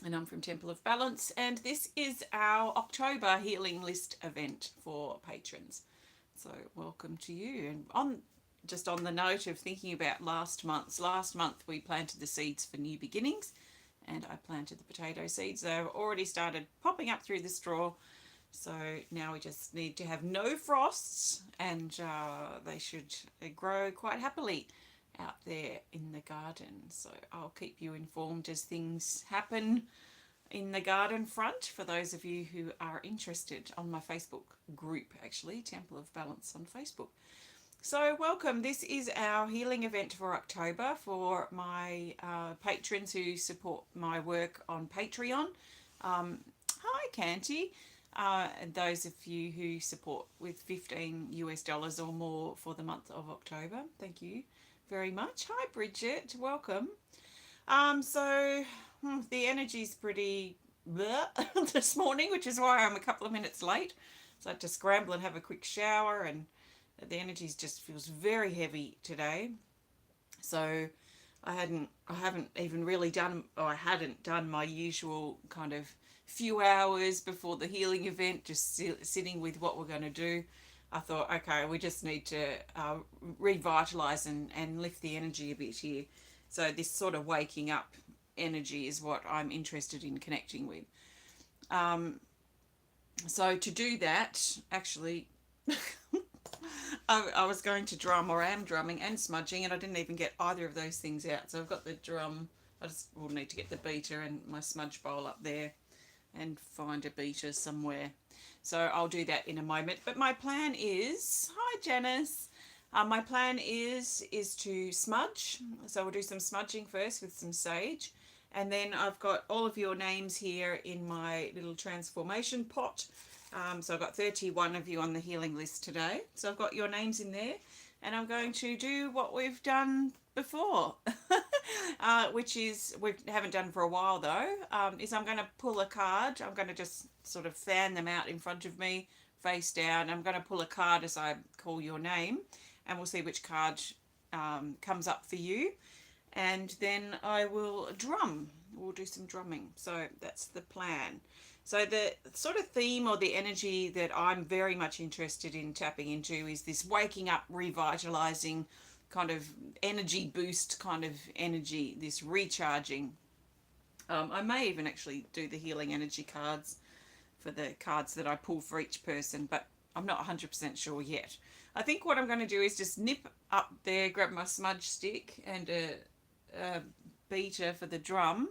and I'm from Temple of Balance, and this is our October healing list event for patrons. So welcome to you. And on the note of thinking about last month we planted the seeds for new beginnings, and I planted the potato seeds. They've already started popping up through the straw. So now we just need to have no frosts, and they should grow quite happily out there in the garden. So I'll keep you informed as things happen in the garden front for those of you who are interested on my Facebook group, actually, Temple of Balance on Facebook. So, welcome. This is our healing event for October for my patrons who support my work on Patreon. Hi, Kanti. And those of you who support with 15 US dollars or more for the month of October, thank you very much. Hi, Bridget. Welcome. So the energy's pretty bleh this morning, which is why I'm a couple of minutes late. So I had to scramble and have a quick shower, and the energy just feels very heavy today. So I haven't even really done, or I hadn't done my usual kind of few hours before the healing event, just sitting with what we're going to do. I thought, okay, we just need to revitalize and lift the energy a bit here. So this sort of waking up energy is what I'm interested in connecting with. Um, so to do that, actually, I was going to drum, or am drumming and smudging, and I didn't even get either of those things out. So I've got the drum. I just will need to get the beater and my smudge bowl up there and find a beater somewhere. So I'll do that in a moment. But my plan is, hi Janice. My plan is to smudge. So we'll do some smudging first with some sage. And then I've got all of your names here in my little transformation pot. So I've got 31 of you on the healing list today. So I've got your names in there. And I'm going to do what we've done before, which is, we haven't done for a while though, is I'm going to pull a card. I'm going to just sort of fan them out in front of me, face down. I'm going to pull a card as I call your name, and we'll see which card comes up for you. And then I will drum. We'll do some drumming. So that's the plan. So the sort of theme or the energy that I'm very much interested in tapping into is this waking up, revitalizing kind of energy boost kind of energy, this recharging. I may even actually do the healing energy cards for the cards that I pull for each person, but I'm not 100% sure yet. I think what I'm going to do is just nip up there, grab my smudge stick and a beater for the drum,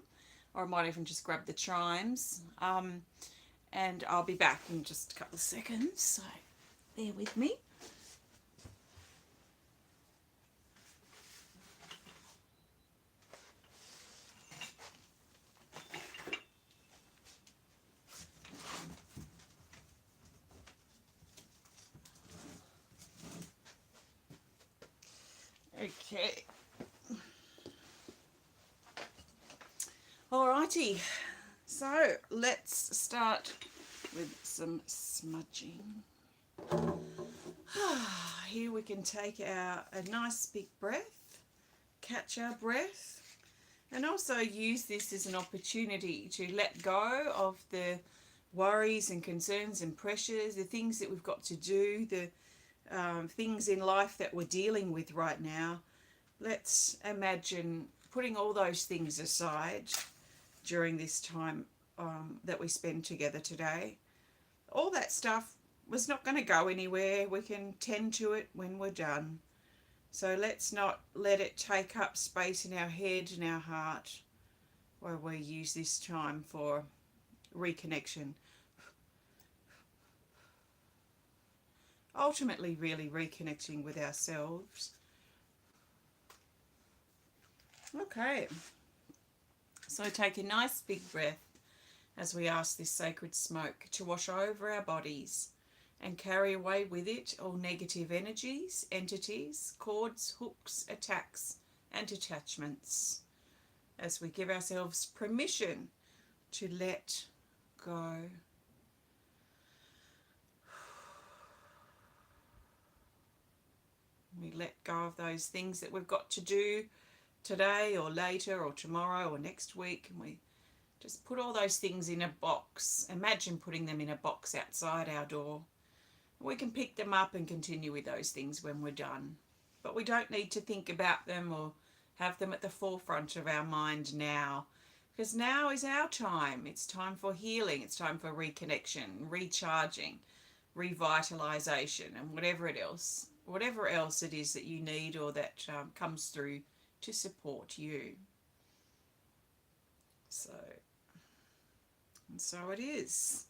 or I might even just grab the chimes. And I'll be back in just a couple of seconds, so bear with me. Okay. Alrighty, so let's start with some smudging. Here we can take a nice big breath, catch our breath, and also use this as an opportunity to let go of the worries and concerns and pressures, the things that we've got to do, the things in life that we're dealing with right now. Let's imagine putting all those things aside during this time that we spend together today. All that stuff was not going to go anywhere. We can tend to it when we're done. So let's not let it take up space in our head and our heart, where we use this time for reconnection. Ultimately, really reconnecting with ourselves. Okay. So take a nice big breath as we ask this sacred smoke to wash over our bodies and carry away with it all negative energies, entities, cords, hooks, attacks, and attachments, as we give ourselves permission to let go. We let go of those things that we've got to do today or later or tomorrow or next week, and we Just put all those things in a box. Imagine putting them in a box outside our door. We can pick them up and continue with those things when we're done. But we don't need to think about them or have them at the forefront of our mind now. Because now is our time. It's time for healing. It's time for reconnection, recharging, revitalization, and whatever else it is that you need or that comes through to support you. So it is.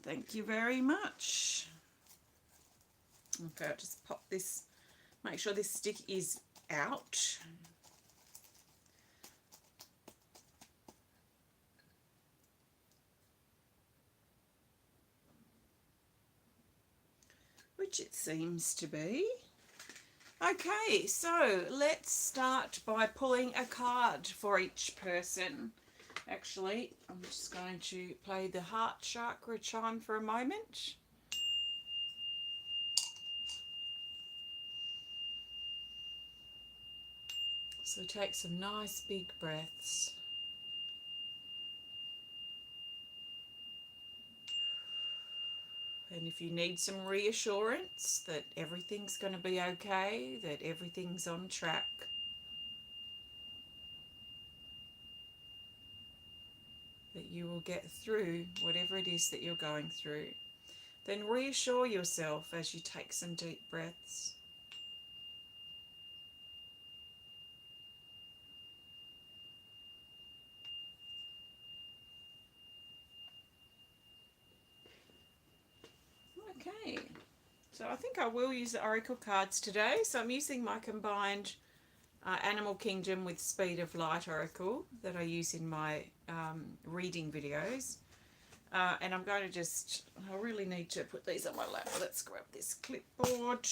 Thank you very much. Okay, I'll just pop this, make sure this stick is out. Which it seems to be. Okay, so let's start by pulling a card for each person. Actually, I'm just going to play the heart chakra chime for a moment. So take some nice big breaths. And if you need some reassurance that everything's going to be okay, that everything's on track, that you will get through whatever it is that you're going through, then reassure yourself as you take some deep breaths. Okay, so I think I will use the Oracle cards today. So I'm using my combined Animal Kingdom with Speed of Light Oracle that I use in my reading videos. And I'm going to just, I really need to put these on my lap. Let's grab this clipboard.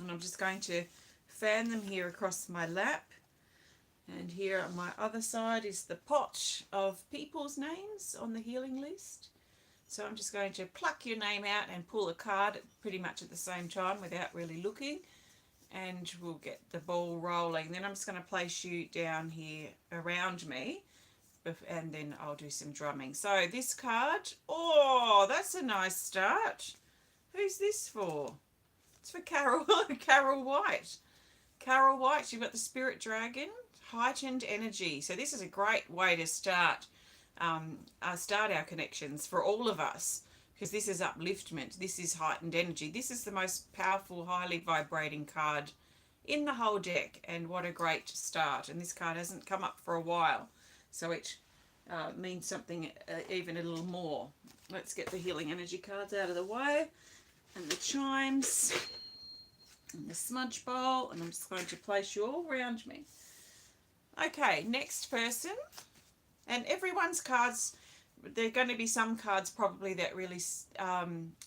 And I'm just going to fan them here across my lap. And here on my other side is the pot of people's names on the healing list. So I'm just going to pluck your name out and pull a card pretty much at the same time without really looking. And we'll get the ball rolling. Then I'm just going to place you down here around me. And then I'll do some drumming. So this card, oh, that's a nice start. Who's this for? It's for Carol, Carol White. Carol White, you've got the Spirit Dragon, heightened energy. So this is a great way to start our connections for all of us, because this is upliftment, this is heightened energy, this is the most powerful, highly vibrating card in the whole deck, and what a great start. And this card hasn't come up for a while, so it means something even a little more. Let's get the healing energy cards out of the way, and the chimes, and the smudge bowl, and I'm just going to place you all around me. Okay, next person. And everyone's cards, there are going to be some cards probably that really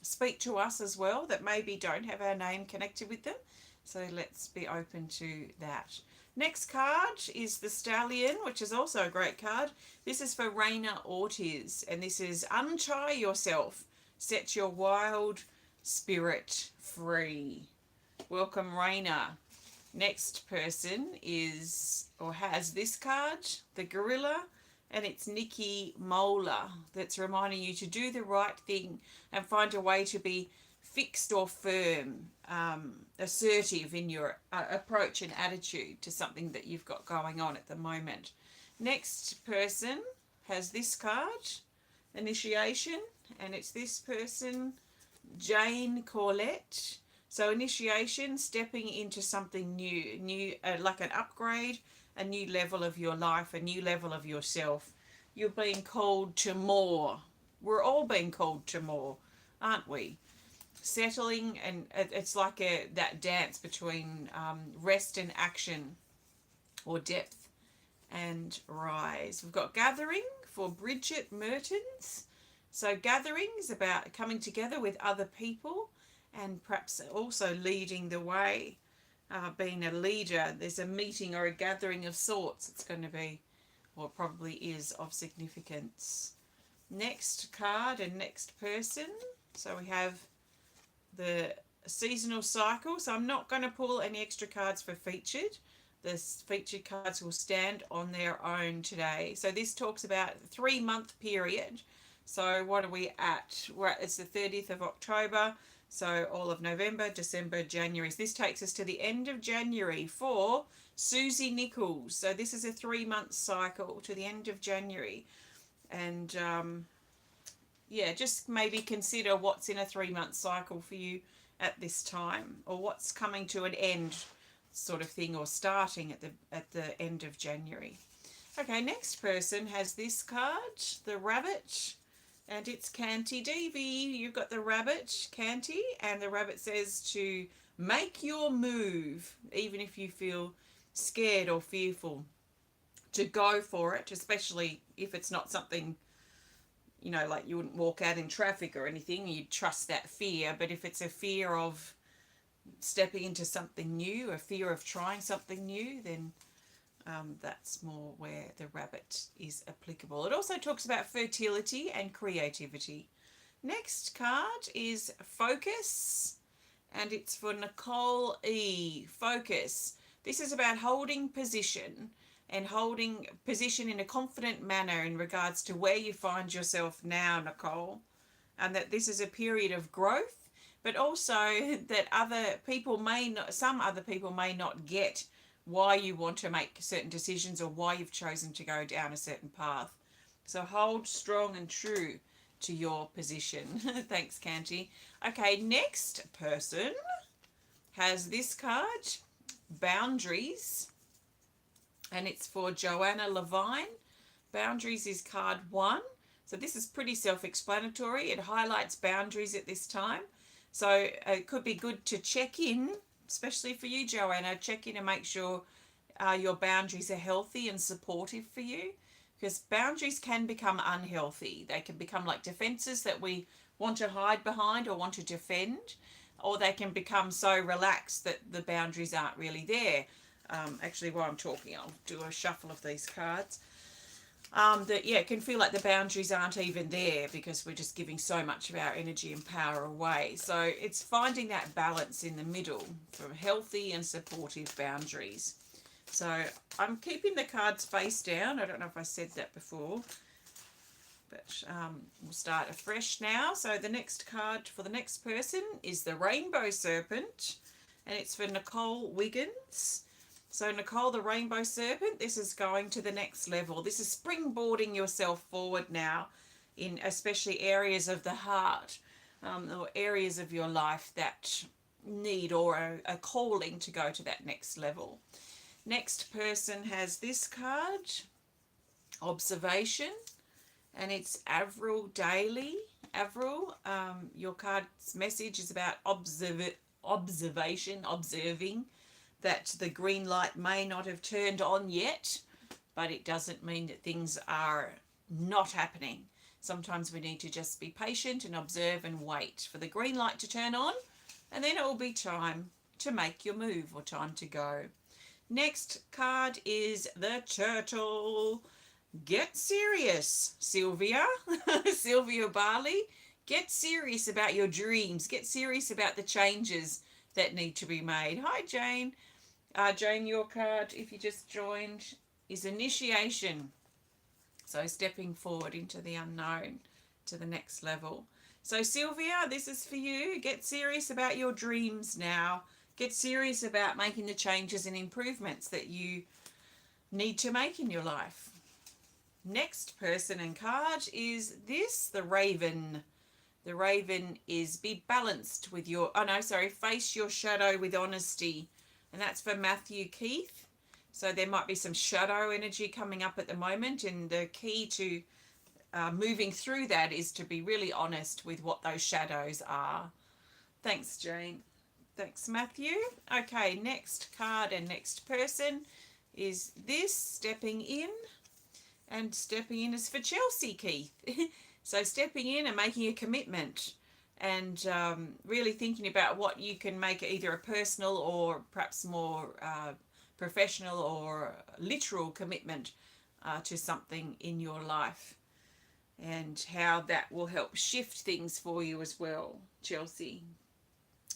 speak to us as well, that maybe don't have our name connected with them. So let's be open to that. Next card is the Stallion, which is also a great card. This is for Rayna Ortiz, and this is untie yourself, set your wild spirit free. Welcome, Rayna. Next person is, or has this card, the Gorilla. And it's Nicki Mohler that's reminding you to do the right thing and find a way to be fixed or firm, assertive in your approach and attitude to something that you've got going on at the moment. Next person has this card, Initiation, and it's this person, Jane Corlett. So initiation, stepping into something new, like an upgrade, a new level of your life, a new level of yourself. You're being called to more. We're all being called to more, aren't we? Settling, and it's like that dance between rest and action, or depth and rise. We've got Gathering for Bridget Mehrtens. So gathering is about coming together with other people and perhaps also leading the way. Being a leader, there's a meeting or a gathering of sorts. It's going to be, or probably is, of significance. Next card and next person. So we have the seasonal cycle. So I'm not going to pull any extra cards for featured. the featured cards will stand on their own today. So this talks about 3-month period. So what are we at? It's the 30th of October. So all of November, December, January. So this takes us to the end of January for Suzie Nicholls. So this is a 3-month cycle to the end of January. And yeah, just maybe consider what's in a 3-month cycle for you at this time, or what's coming to an end sort of thing, or starting at the end of January. Okay, next person has this card, the rabbit. And it's Kanti. Devi, you've got the rabbit, Kanti, and the rabbit says to make your move, even if you feel scared or fearful, to go for it, especially if it's not something, you know, like you wouldn't walk out in traffic or anything, you'd trust that fear. But if it's a fear of stepping into something new, a fear of trying something new, then that's more where the rabbit is applicable. It also talks about fertility and creativity. Next card is Focus, and it's for Nicole E. Focus. This is about holding position, and holding position in a confident manner in regards to where you find yourself now, Nicole, and that this is a period of growth, but also that some other people may not get why you want to make certain decisions or why you've chosen to go down a certain path. So hold strong and true to your position. Thanks, Kanti. Okay, next person has this card, Boundaries, and it's for Joanna Levine. Boundaries is card 1. So this is pretty self-explanatory. It highlights boundaries at this time. So it could be good to check in, especially for you, Joanna, check in and make sure your boundaries are healthy and supportive for you, because boundaries can become unhealthy. They can become like defenses that we want to hide behind or want to defend, or they can become so relaxed that the boundaries aren't really there. Actually, while I'm talking, I'll do a shuffle of these cards. It can feel like the boundaries aren't even there because we're just giving so much of our energy and power away. So it's finding that balance in the middle for healthy and supportive boundaries. So I'm keeping the cards face down. I don't know if I said that before, but we'll start afresh now. So the next card for the next person is the Rainbow Serpent, and it's for Nicole Wiggins. So Nicole, the Rainbow Serpent, this is going to the next level. This is springboarding yourself forward now in especially areas of the heart, or areas of your life that need or a calling to go to that next level. Next person has this card, Observation, and it's Avril Daly. Avril, your card's message is about observation, observing, that the green light may not have turned on yet, but it doesn't mean that things are not happening. Sometimes we need to just be patient and observe and wait for the green light to turn on, and then it will be time to make your move or time to go. Next card is the Turtle. Get serious, Sylvia. Sylvia Barley. Get serious about your dreams. Get serious about the changes that need to be made. Hi, Jane. Jane, your card, if you just joined, is Initiation. So stepping forward into the unknown to the next level. So Sylvia, this is for you. Get serious about your dreams now. Get serious about making the changes and improvements that you need to make in your life. Next person and card is this, the Raven. The Raven is be balanced with your, face your shadow with honesty. And that's for Matthew Keith. So there might be some shadow energy coming up at the moment. And the key to moving through that is to be really honest with what those shadows are. Thanks, Jane. Thanks, Matthew. Okay, next card and next person is this, Stepping In. And stepping in is for Chelsea Keith. So stepping in and making a commitment, and really thinking about what you can make either a personal or perhaps more professional or literal commitment to something in your life, and how that will help shift things for you as well, Chelsea.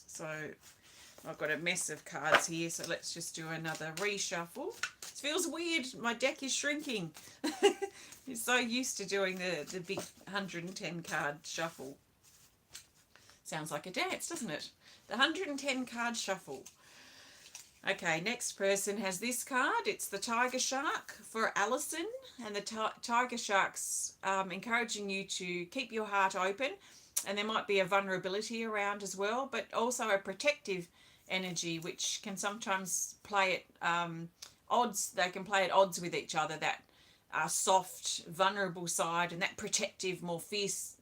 So I've got a mess of cards here, so let's just do another reshuffle. It feels weird. My deck is shrinking. You're so used to doing the big 110 card shuffle. Sounds like a dance, doesn't it? The 110 card shuffle. Okay, next person has this card. It's the Tiger Shark for Allison. And the Tiger Shark's encouraging you to keep your heart open. And there might be a vulnerability around as well, but also a protective energy, which can sometimes play at odds. They can play at odds with each other, that soft, vulnerable side and that protective, more fierce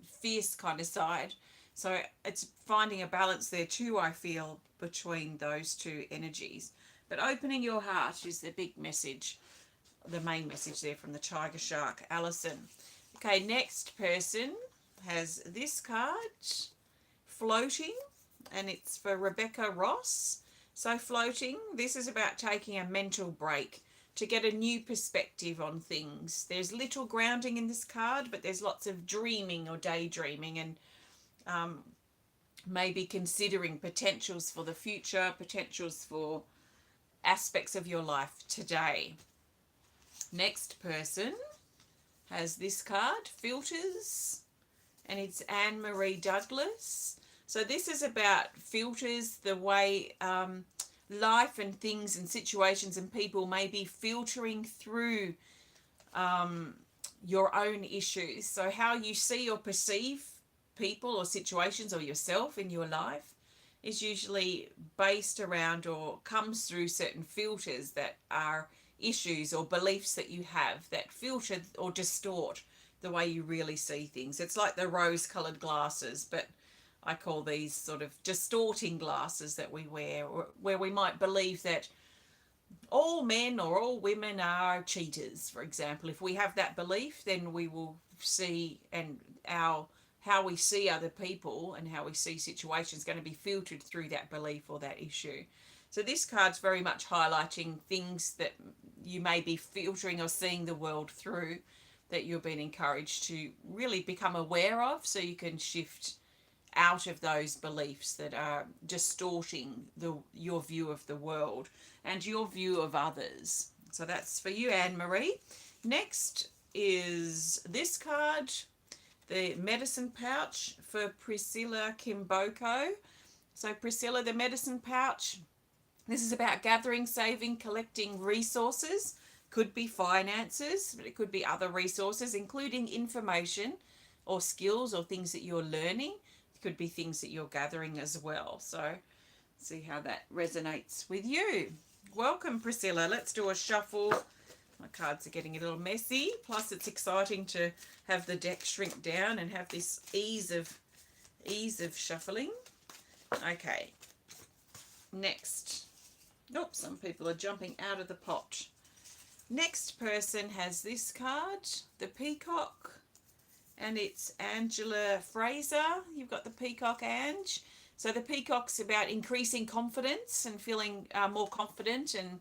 kind of side. So it's finding a balance there too, I feel, between those two energies. But opening your heart is the big message, the main message there from the Tiger Shark, Allison. Okay, next person has this card, Floating, and it's for Rebecca Ross. So floating, this is about taking a mental break to get a new perspective on things. There's little grounding in this card, but there's lots of dreaming or daydreaming, and maybe considering potentials for the future, potentials for aspects of your life today. Next person has this card, Filters, and it's Anne-Marie Douglas. So this is about filters, the way life and things and situations and people may be filtering through your own issues. So how you see or perceive people or situations or yourself in your life is usually based around or comes through certain filters that are issues or beliefs that you have that filter or distort the way you really see things. It's like the rose-coloured glasses, but I call these sort of distorting glasses that we wear, or where we might believe that all men or all women are cheaters, for example. If we have that belief, then we will see, and how we see other people and how we see situations going to be filtered through that belief or that issue. So this card's very much highlighting things that you may be filtering or seeing the world through, that you're being encouraged to really become aware of, so you can shift out of those beliefs that are distorting your view of the world and your view of others. So that's for you, Anne-Marie. Next is this card, the medicine pouch for Priscilla Kimboko. So Priscilla, the medicine pouch, this is about gathering, saving, collecting resources. Could be finances, but it could be other resources, including information or skills or things that you're learning. It could be things that you're gathering as well. So see how that resonates with you. Welcome, Priscilla. Let's do a shuffle. My cards are getting a little messy. Plus, it's exciting to have the deck shrink down and have this ease of shuffling. Okay. Next. Nope, some people are jumping out of the pot. Next person has this card, the Peacock, and it's Angela Fraser. You've got the Peacock, Ange. So the Peacock's about increasing confidence and feeling more confident and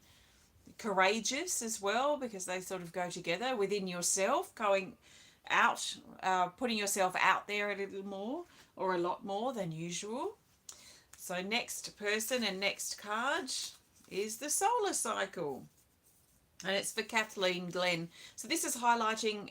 courageous as well, because they sort of go together within yourself, going out, putting yourself out there a little more or a lot more than usual. So next person and next card is the solar cycle. And it's for Kathleen Glen. So this is highlighting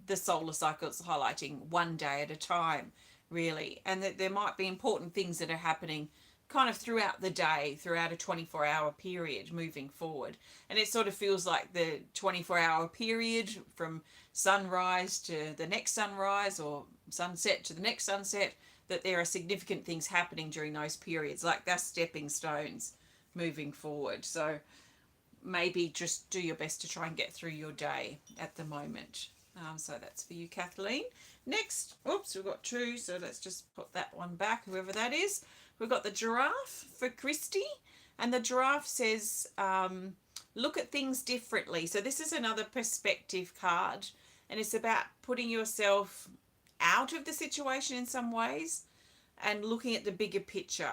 the solar cycle. It's highlighting one day at a time, really. And that there might be important things that are happening kind of throughout the day, throughout a 24-hour period moving forward. And it sort of feels like the 24-hour period from sunrise to the next sunrise, or sunset to the next sunset, that there are significant things happening during those periods, like they're stepping stones moving forward. So maybe just do your best to try and get through your day at the moment. So that's for you, Kathleen. Next, oops, we've got two, so let's just put that one back, whoever that is. We've got the giraffe for Christi, and the giraffe says, look at things differently. So this is another perspective card, and it's about putting yourself out of the situation in some ways and looking at the bigger picture,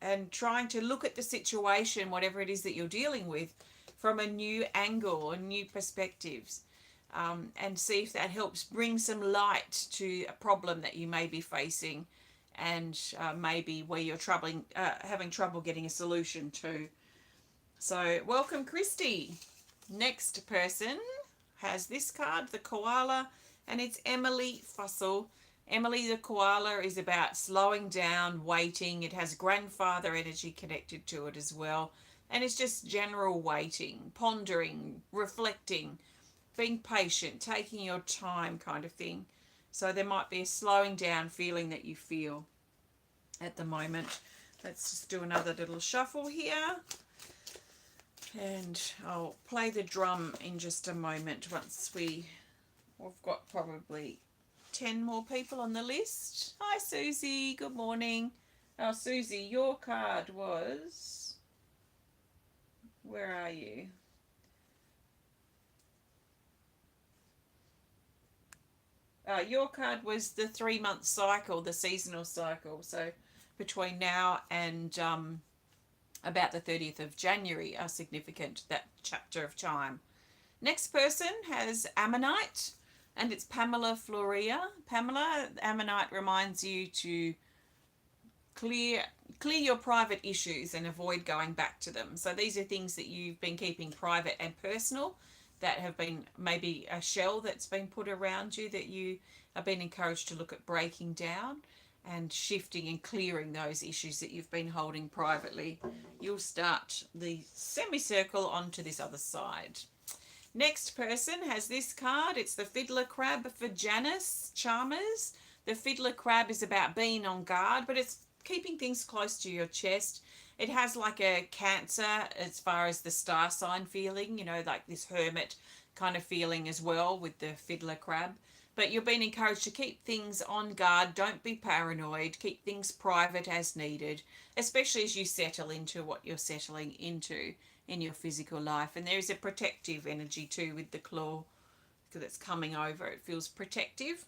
and trying to look at the situation, whatever it is that you're dealing with, from a new angle and new perspectives, and see if that helps bring some light to a problem that you may be facing, and maybe where you're having trouble getting a solution to. So welcome, Christi. Next person has this card, the koala, and it's Emily Fussell. Emily the koala is about slowing down, waiting. It has grandfather energy connected to it as well. And it's just general waiting, pondering, reflecting, being patient, taking your time kind of thing. So there might be a slowing down feeling that you feel at the moment. Let's just do another little shuffle here. And I'll play the drum in just a moment once we've got probably 10 more people on the list. Hi, Susie. Good morning. Oh, Susie, your card was... Where are you? Your card was the 3-month cycle, the seasonal cycle. So between now and about the 30th of January are significant, that chapter of time. Next person has Ammonite, and it's Pamela Florea. Pamela, Ammonite reminds you to clear your private issues and avoid going back to them. So these are things that you've been keeping private and personal, that have been maybe a shell that's been put around you that you have been encouraged to look at breaking down and shifting and clearing those issues that you've been holding privately. You'll start the semicircle onto this other side. Next person has this card. It's the Fiddler Crab for Janice Chalmers. The Fiddler Crab is about being on guard, but it's keeping things close to your chest. It has like a Cancer as far as the star sign feeling, you know, like this hermit kind of feeling as well with the Fiddler Crab. But you're being encouraged to keep things on guard. Don't be paranoid. Keep things private as needed, especially as you settle into what you're settling into in your physical life. And there is a protective energy too with the claw that's coming over. It feels protective.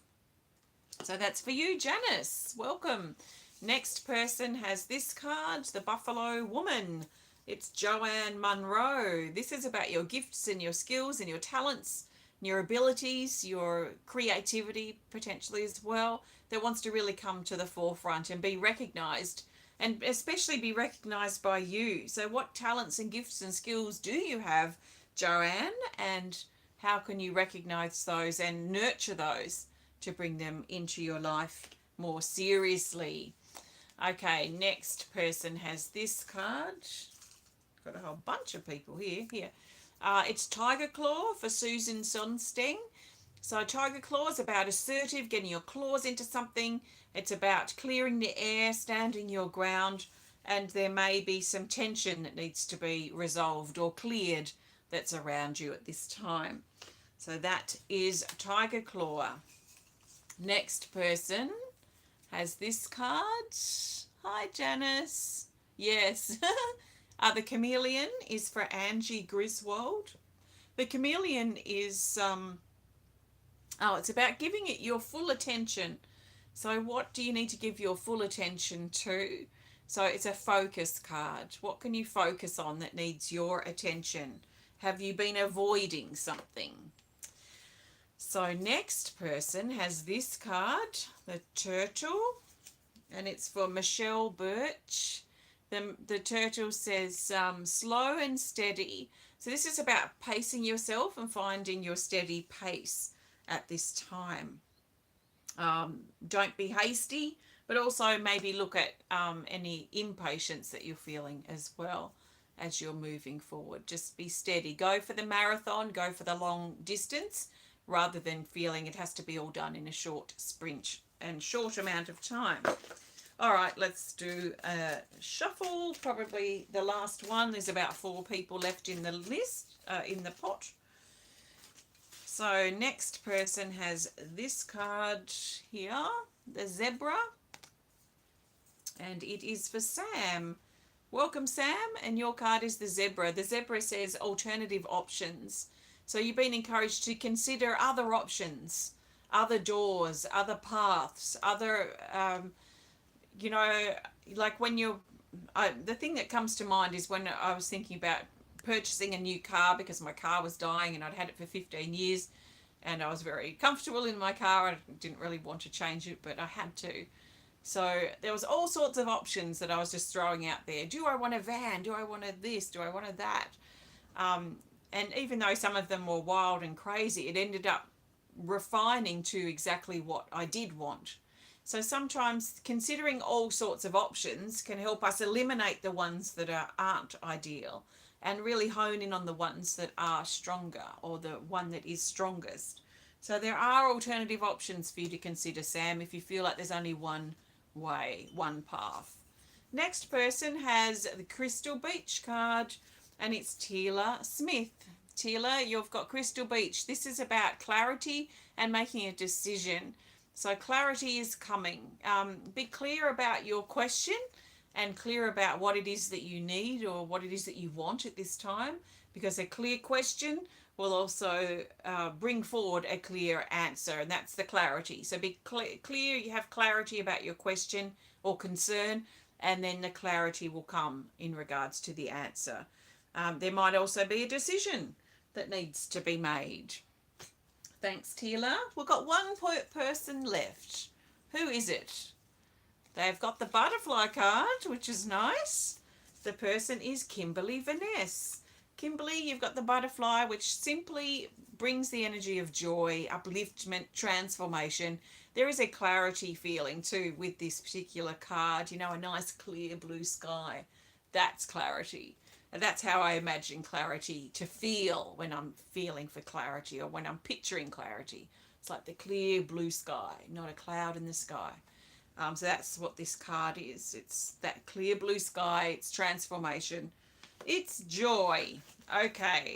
So that's for you, Janice. Welcome. Next person has this card, the Buffalo Woman. It's Joanne Monroe. This is about your gifts and your skills and your talents, your abilities, your creativity potentially as well, that wants to really come to the forefront and be recognised, and especially be recognised by you. So what talents and gifts and skills do you have, Joanne, and how can you recognise those and nurture those to bring them into your life more seriously? Okay, next person has this card. Got a whole bunch of people here. It's Tiger Claw for Susan Sonsteng. So Tiger Claw is about assertive, getting your claws into something. It's about clearing the air, standing your ground, and there may be some tension that needs to be resolved or cleared that's around you at this time. So that is Tiger Claw. Next person has this card. Hi, Janice. Yes. The Chameleon is for Angie Griswold. The Chameleon is, it's about giving it your full attention. So what do you need to give your full attention to? So it's a focus card. What can you focus on that needs your attention? Have you been avoiding something? So next person has this card, the Turtle, and it's for Michele Burch. The turtle says slow and steady. So this is about pacing yourself and finding your steady pace at this time. Don't be hasty, but also maybe look at any impatience that you're feeling as well as you're moving forward. Just be steady. Go for the marathon, go for the long distance, rather than feeling it has to be all done in a short sprint and short amount of time. All right, let's do a shuffle. Probably the last one. There's about 4 people left in the list, in the pot. So next person has this card here, the Zebra, and it is for Sam. Welcome, Sam, and your card is the Zebra. The Zebra says alternative options. So you've been encouraged to consider other options, other doors, other paths, other, like when you're, the thing that comes to mind is when I was thinking about purchasing a new car because my car was dying and I'd had it for 15 years and I was very comfortable in my car. I didn't really want to change it, but I had to. So there was all sorts of options that I was just throwing out there. Do I want a van? Do I want a this? Do I want a that? And even though some of them were wild and crazy, it ended up refining to exactly what I did want. So sometimes considering all sorts of options can help us eliminate the ones that aren't ideal and really hone in on the ones that are stronger, or the one that is strongest. So there are alternative options for you to consider, Sam, if you feel like there's only one way, one path. Next person has the Crystal Beach card, and it's Teala Smith. Teala, you've got Crystal Beach. This is about clarity and making a decision. So clarity is coming. Be clear about your question and clear about what it is that you need or what it is that you want at this time, because a clear question will also bring forward a clear answer, and that's the clarity. So be clear, you have clarity about your question or concern, and then the clarity will come in regards to the answer. There might also be a decision that needs to be made. Thanks, Teala. We've got one person left. Who is it? They've got the butterfly card, which is nice. The person is Kimberly Veness. Kimberly, you've got the butterfly, which simply brings the energy of joy, upliftment, transformation. There is a clarity feeling too with this particular card. You know, a nice clear blue sky. That's clarity. And that's how I imagine clarity to feel when I'm feeling for clarity, or when I'm picturing clarity. It's like the clear blue sky, not a cloud in the sky. So that's what this card is. It's that clear blue sky. It's transformation. It's joy. Okay,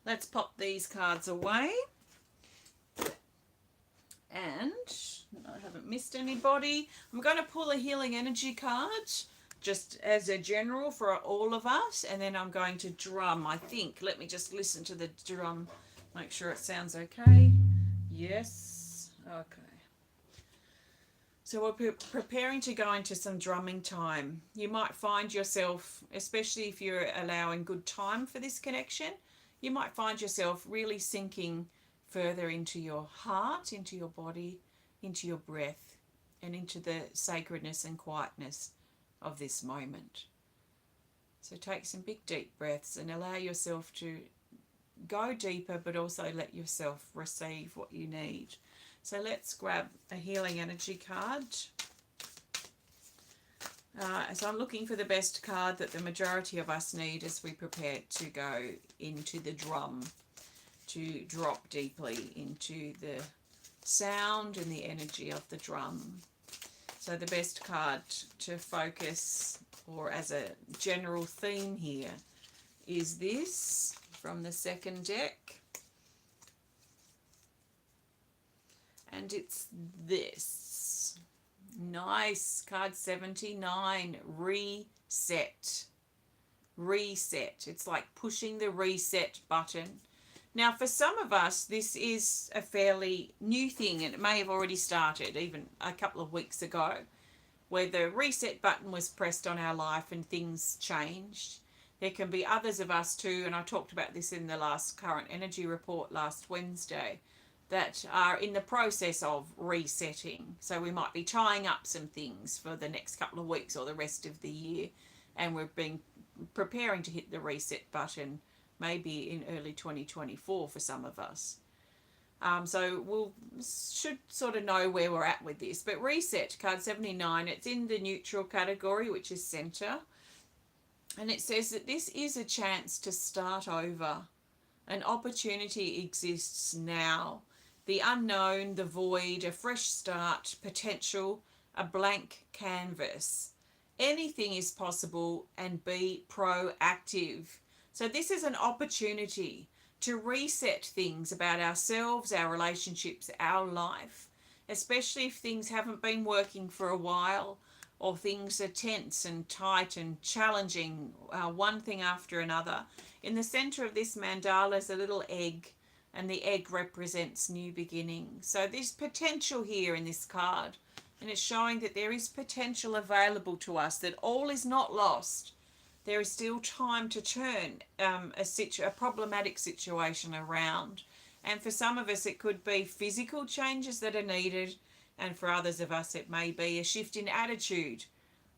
let's pop these cards away. And I haven't missed anybody. I'm going to pull a healing energy card just as a general for all of us, and then I'm going to drum, I think. Let me just listen to the drum, make sure it sounds okay. Yes. Okay. So we're preparing to go into some drumming time. You might find yourself, especially if you're allowing good time for this connection, you might find yourself really sinking further into your heart, into your body, into your breath, and into the sacredness and quietness of this moment. So take some big deep breaths and allow yourself to go deeper, but also let yourself receive what you need. So let's grab a healing energy card. So I'm looking for the best card that the majority of us need as we prepare to go into the drum, to drop deeply into the sound and the energy of the drum. So the best card to focus, or as a general theme here, is this from the second deck. And it's this. Nice. Card 79. Reset. Reset. It's like pushing the reset button. Now, for some of us, this is a fairly new thing, and it may have already started even a couple of weeks ago, where the reset button was pressed on our life and things changed. There can be others of us too, and I talked about this in the last current energy report last Wednesday, that are in the process of resetting. So we might be tying up some things for the next couple of weeks or the rest of the year, and we've been preparing to hit the reset button maybe in early 2024 for some of us. So we'll should sort of know where we're at with this. But reset, card 79, it's in the neutral category, which is center. And it says that this is a chance to start over. An opportunity exists now. The unknown, the void, a fresh start, potential, a blank canvas. Anything is possible, and be proactive. So this is an opportunity to reset things about ourselves, our relationships, our life, especially if things haven't been working for a while, or things are tense and tight and challenging, one thing after another. In the center of this mandala is a little egg, and the egg represents new beginnings. So there's potential here in this card, and it's showing that there is potential available to us, that all is not lost. There is still time to turn a problematic situation around. And for some of us, it could be physical changes that are needed. And for others of us, it may be a shift in attitude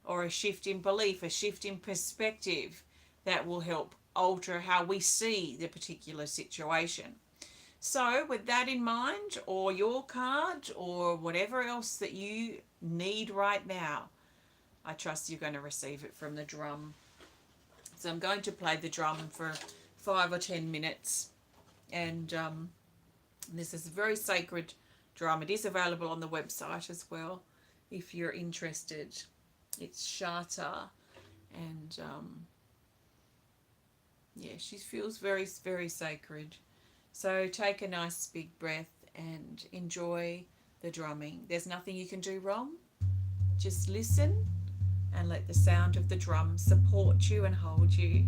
or a shift in belief, a shift in perspective that will help alter how we see the particular situation. So with that in mind, or your card, or whatever else that you need right now, I trust you're going to receive it from the drum. So I'm going to play the drum for 5 or 10 minutes. And this is a very sacred drum. It is available on the website as well if you're interested. It's Shata, and yeah, she feels very, very sacred. So take a nice big breath and enjoy the drumming. There's nothing you can do wrong. Just listen and let the sound of the drum support you and hold you.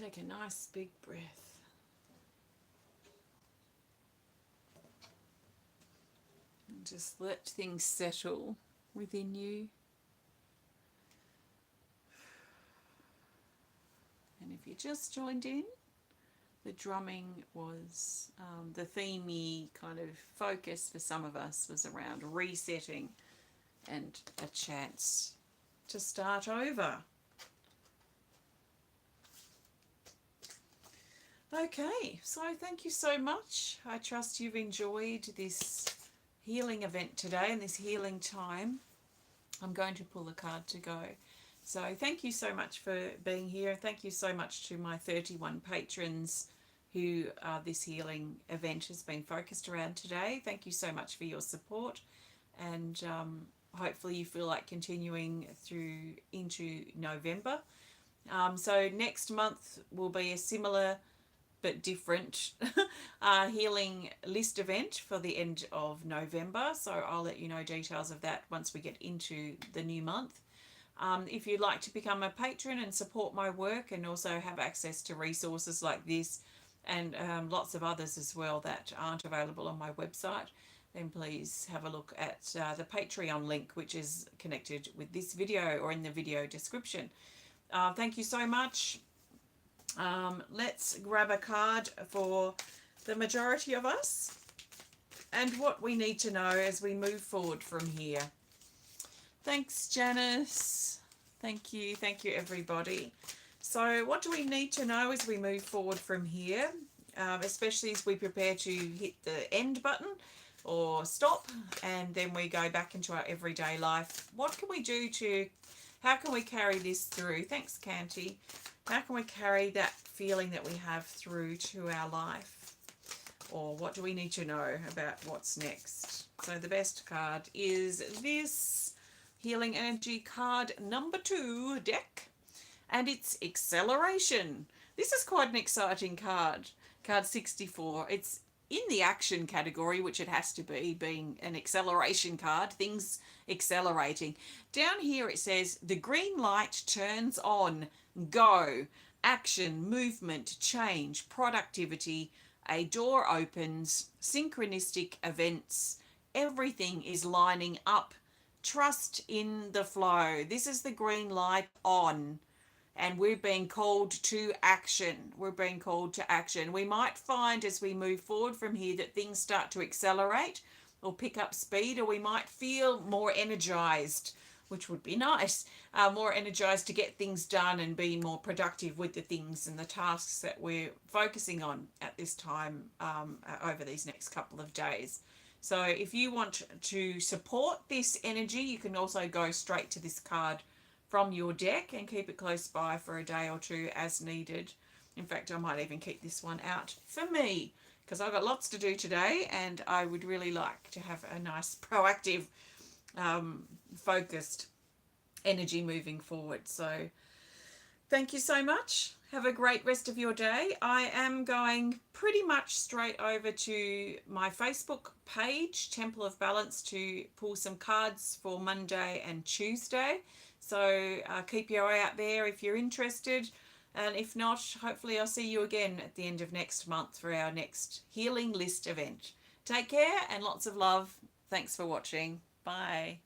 Take a nice big breath. And just let things settle within you. And if you just joined in, the drumming was the themey kind of focus for some of us was around resetting and a chance to start over. Okay, so thank you so much. I trust you've enjoyed this healing event today and this healing time. I'm going to pull a card to go. So thank you so much for being here. Thank you so much to my 31 patrons who this healing event has been focused around today. Thank you so much for your support, and hopefully you feel like continuing through into November. So next month will be a similar but different healing list event for the end of November. So I'll let you know details of that once we get into the new month. If you'd like to become a patron and support my work and also have access to resources like this and lots of others as well that aren't available on my website, then please have a look at the Patreon link, which is connected with this video or in the video description. Thank you so much. Let's grab a card for the majority of us and what we need to know as we move forward from here. Thanks, Janice. Thank you everybody. So what do we need to know as we move forward from here, especially as we prepare to hit the end button or stop, and then we go back into our everyday life? What can we do how can we carry this through? Thanks, Kanti. How can we carry that feeling that we have through to our life? Or what do we need to know about what's next? So the best card is this Healing Energy card number 2 deck, and it's Acceleration. This is quite an exciting card. Card 64. It's in the action category, which it has to be, being an acceleration card, things accelerating. Down here it says, the green light turns on, go, action, movement, change, productivity, a door opens, synchronistic events, everything is lining up, trust in the flow. This is the green light on. And we're being called to action. We're being called to action. We might find as we move forward from here that things start to accelerate or pick up speed, or we might feel more energized, which would be nice, more energized to get things done and be more productive with the things and the tasks that we're focusing on at this time over these next couple of days. So if you want to support this energy, you can also go straight to this card from your deck and keep it close by for a day or two as needed. In fact, I might even keep this one out for me because I've got lots to do today and I would really like to have a nice proactive focused energy moving forward. So thank you so much. Have a great rest of your day. I am going pretty much straight over to my Facebook page, Temple of Balance, to pull some cards for Monday and Tuesday. So keep your eye out there if you're interested. And if not, hopefully I'll see you again at the end of next month for our next Healing List event. Take care and lots of love. Thanks for watching. Bye.